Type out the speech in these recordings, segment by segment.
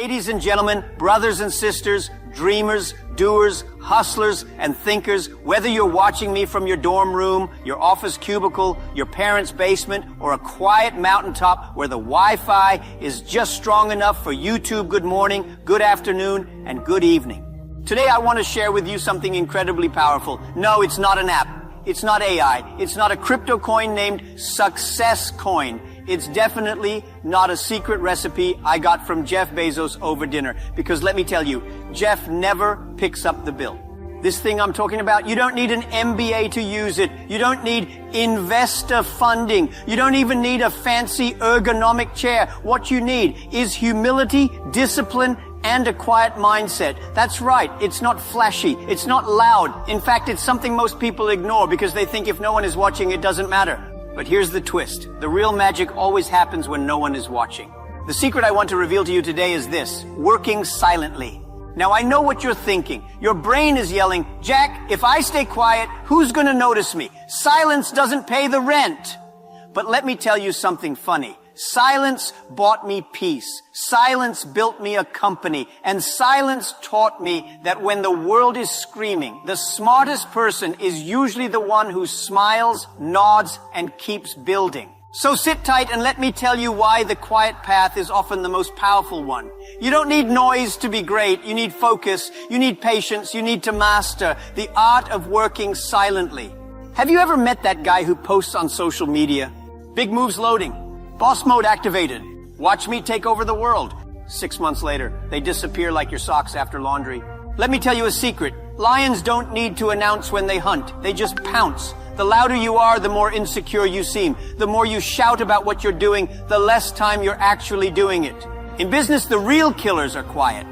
Ladies and gentlemen, brothers and sisters, dreamers, doers, hustlers, and thinkers, whether you're watching me from your dorm room, your office cubicle, your parents' basement, or a quiet mountaintop where the Wi-Fi is just strong enough for YouTube good morning, good afternoon, and good evening. Today I want to share with you something incredibly powerful. No, it's not an app. It's not AI. It's not a crypto coin named Success Coin. It's definitely not a secret recipe I got from Jeff Bezos over dinner. Because let me tell you, Jeff never picks up the bill. This thing I'm talking about, you don't need an MBA to use it. You don't need investor funding. You don't even need a fancy ergonomic chair. What you need is humility, discipline, and a quiet mindset. That's right. It's not flashy. It's not loud. In fact, it's something most people ignore because they think if no one is watching, it doesn't matter. But here's the twist. The real magic always happens when no one is watching. The secret I want to reveal to you today is this: working silently. Now, I know what you're thinking. Your brain is yelling, Jack, if I stay quiet, who's going to notice me? Silence doesn't pay the rent. But let me tell you something funny. Silence bought me peace. Silence built me a company. And silence taught me that when the world is screaming, the smartest person is usually the one who smiles, nods, and keeps building. So sit tight and let me tell you why the quiet path is often the most powerful one. You don't need noise to be great. You need focus. You need patience. You need to master the art of working silently. Have you ever met that guy who posts on social media? Big moves loading. Boss mode activated. Watch me take over the world. 6 months later, they disappear like your socks after laundry. Let me tell you a secret. Lions don't need to announce when they hunt. They just pounce. The louder you are, the more insecure you seem. The more you shout about what you're doing, the less time you're actually doing it. In business, the real killers are quiet.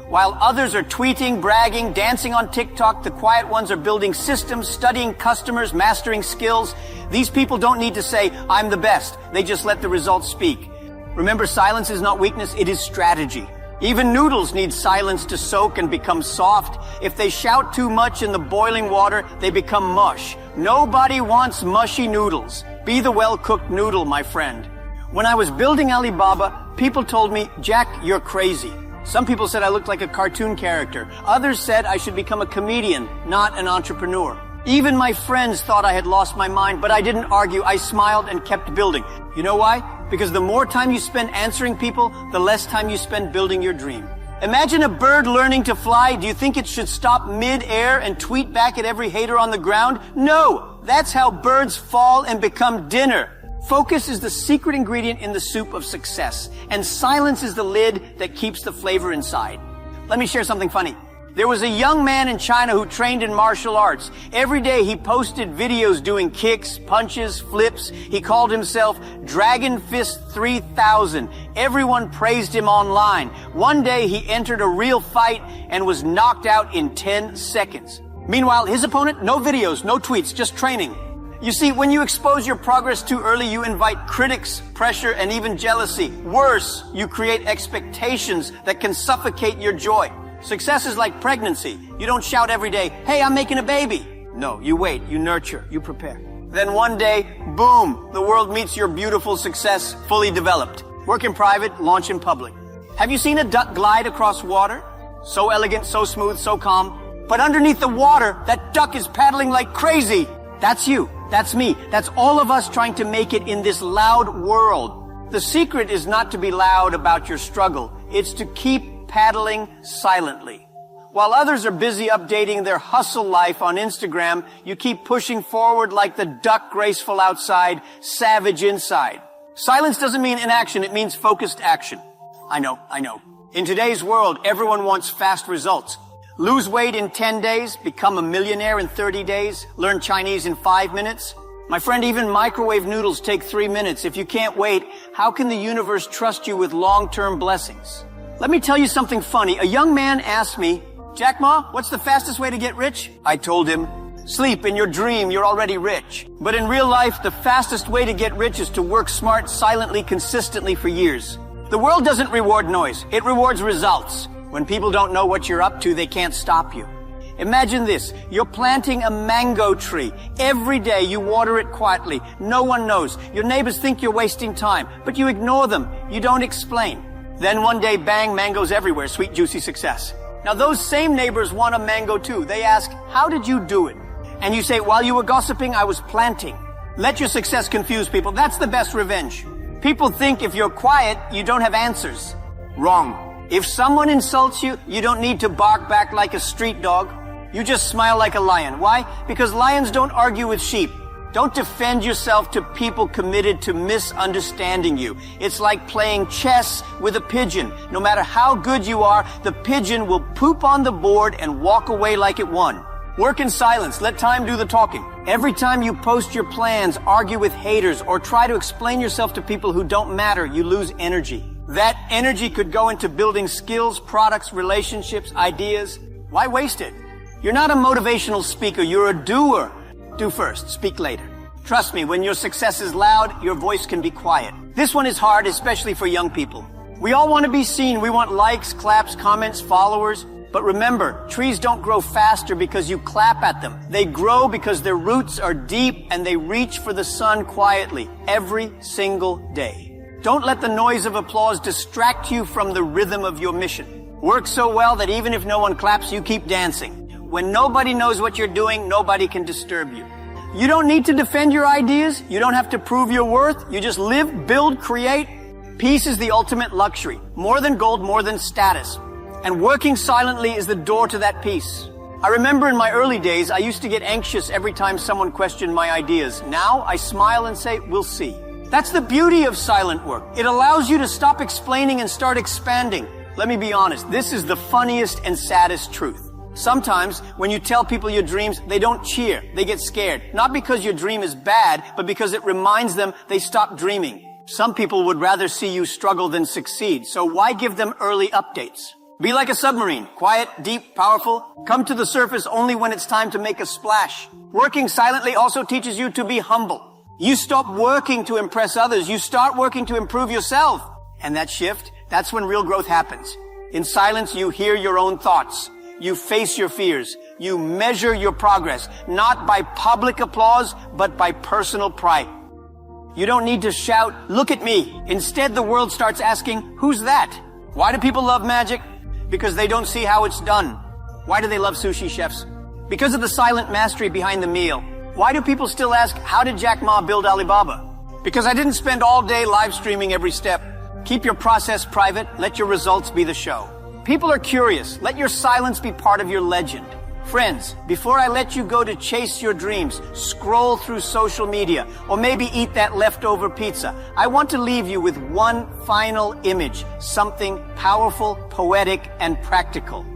While others are tweeting, bragging, dancing on TikTok, the quiet ones are building systems, studying customers, mastering skills. These people don't need to say, I'm the best. They just let the results speak. Remember, silence is not weakness, it is strategy. Even noodles need silence to soak and become soft. If they shout too much in the boiling water, they become mush. Nobody wants mushy noodles. Be the well-cooked noodle, my friend. When I was building Alibaba, people told me, Jack, you're crazy. Some people said I looked like a cartoon character. Others said I should become a comedian, not an entrepreneur. Even my friends thought I had lost my mind, but I didn't argue. I smiled and kept building. You know why? Because the more time you spend answering people, the less time you spend building your dream. Imagine a bird learning to fly. Do you think it should stop mid-air and tweet back at every hater on the ground? No! That's how birds fall and become dinner. Focus is the secret ingredient in the soup of success, and silence is the lid that keeps the flavor inside. Let me share something funny. There was a young man in China who trained in martial arts. Every day he posted videos doing kicks, punches, flips. He called himself Dragon Fist 3000. Everyone praised him online. One day he entered a real fight and was knocked out in 10 seconds. Meanwhile, his opponent, no videos, no tweets, just training. You see, when you expose your progress too early, you invite critics, pressure, and even jealousy. Worse, you create expectations that can suffocate your joy. Success is like pregnancy. You don't shout every day, hey, I'm making a baby. No, you wait, you nurture, you prepare. Then one day, boom, the world meets your beautiful success fully developed. Work in private, launch in public. Have you seen a duck glide across water? So elegant, so smooth, so calm. But underneath the water, that duck is paddling like crazy. That's you. That's me. That's all of us trying to make it in this loud world. The secret is not to be loud about your struggle. It's to keep paddling silently. While others are busy updating their hustle life on Instagram, you keep pushing forward like the duck, graceful outside, savage inside. Silence doesn't mean inaction. It means focused action. I know. In today's world, everyone wants fast results. Lose weight in 10 days, become a millionaire in 30 days, learn Chinese in 5 minutes. My friend, even microwave noodles take 3 minutes. If you can't wait, how can the universe trust you with long-term blessings? Let me tell you something funny. A young man asked me, Jack Ma, what's the fastest way to get rich? I told him, sleep. In your dream, you're already rich. But in real life, the fastest way to get rich is to work smart, silently, consistently for years. The world doesn't reward noise. It rewards results. When people don't know what you're up to, they can't stop you. Imagine this. You're planting a mango tree. Every day you water it quietly. No one knows. Your neighbors think you're wasting time, but you ignore them. You don't explain. Then one day, bang, mangoes everywhere, sweet, juicy success. Now those same neighbors want a mango too. They ask, how did you do it? And you say, while you were gossiping, I was planting. Let your success confuse people. That's the best revenge. People think if you're quiet, you don't have answers. Wrong. If someone insults you, you don't need to bark back like a street dog. You just smile like a lion. Why? Because lions don't argue with sheep. Don't defend yourself to people committed to misunderstanding you. It's like playing chess with a pigeon. No matter how good you are, the pigeon will poop on the board and walk away like it won. Work in silence. Let time do the talking. Every time you post your plans, argue with haters, or try to explain yourself to people who don't matter, you lose energy. That energy could go into building skills, products, relationships, ideas. Why waste it? You're not a motivational speaker. You're a doer. Do first, speak later. Trust me, when your success is loud, your voice can be quiet. This one is hard, especially for young people. We all want to be seen. We want likes, claps, comments, followers. But remember, trees don't grow faster because you clap at them. They grow because their roots are deep and they reach for the sun quietly every single day. Don't let the noise of applause distract you from the rhythm of your mission. Work so well that even if no one claps, you keep dancing. When nobody knows what you're doing, nobody can disturb you. You don't need to defend your ideas. You don't have to prove your worth. You just live, build, create. Peace is the ultimate luxury. More than gold, more than status. And working silently is the door to that peace. I remember in my early days, I used to get anxious every time someone questioned my ideas. Now I smile and say, we'll see. That's the beauty of silent work. It allows you to stop explaining and start expanding. Let me be honest. This is the funniest and saddest truth. Sometimes, when you tell people your dreams, they don't cheer. They get scared. Not because your dream is bad, but because it reminds them they stopped dreaming. Some people would rather see you struggle than succeed. So why give them early updates? Be like a submarine. Quiet, deep, powerful. Come to the surface only when it's time to make a splash. Working silently also teaches you to be humble. You stop working to impress others. You start working to improve yourself. And that shift, that's when real growth happens. In silence, you hear your own thoughts. You face your fears. You measure your progress, not by public applause, but by personal pride. You don't need to shout, look at me. Instead, the world starts asking, who's that? Why do people love magic? Because they don't see how it's done. Why do they love sushi chefs? Because of the silent mastery behind the meal. Why do people still ask, how did Jack Ma build Alibaba? Because I didn't spend all day live streaming every step. Keep your process private. Let your results be the show. People are curious. Let your silence be part of your legend. Friends, before I let you go to chase your dreams, scroll through social media, or maybe eat that leftover pizza, I want to leave you with one final image, something powerful, poetic, and practical.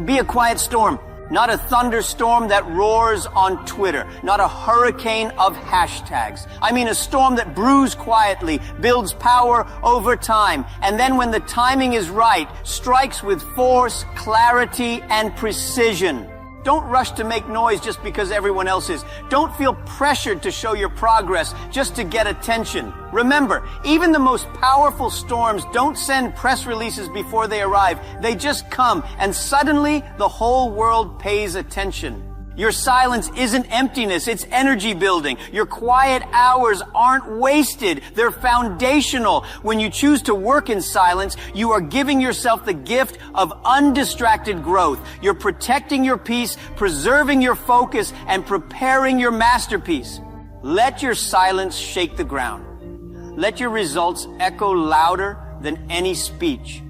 Be a quiet storm, not a thunderstorm that roars on Twitter, not a hurricane of hashtags. I mean a storm that brews quietly, builds power over time, and then when the timing is right, strikes with force, clarity, and precision. Don't rush to make noise just because everyone else is. Don't feel pressured to show your progress just to get attention. Remember, even the most powerful storms don't send press releases before they arrive. They just come, and suddenly the whole world pays attention. Your silence isn't emptiness, it's energy building. Your quiet hours aren't wasted, they're foundational. When you choose to work in silence, you are giving yourself the gift of undistracted growth. You're protecting your peace, preserving your focus, and preparing your masterpiece. Let your silence shake the ground. Let your results echo louder than any speech.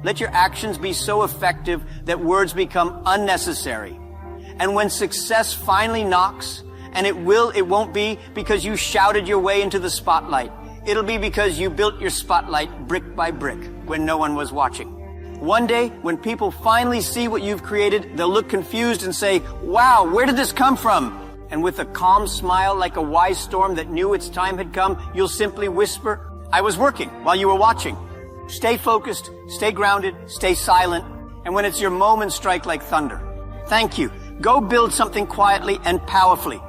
Let your actions be so effective that words become unnecessary. And when success finally knocks, and it won't be because you shouted your way into the spotlight. It'll be because you built your spotlight brick by brick when no one was watching. One day, when people finally see what you've created, they'll look confused and say, wow, where did this come from? And with a calm smile like a wise storm that knew its time had come, you'll simply whisper, I was working while you were watching. Stay focused, stay grounded, stay silent, and when it's your moment, strike like thunder. Thank you. Go build something quietly and powerfully.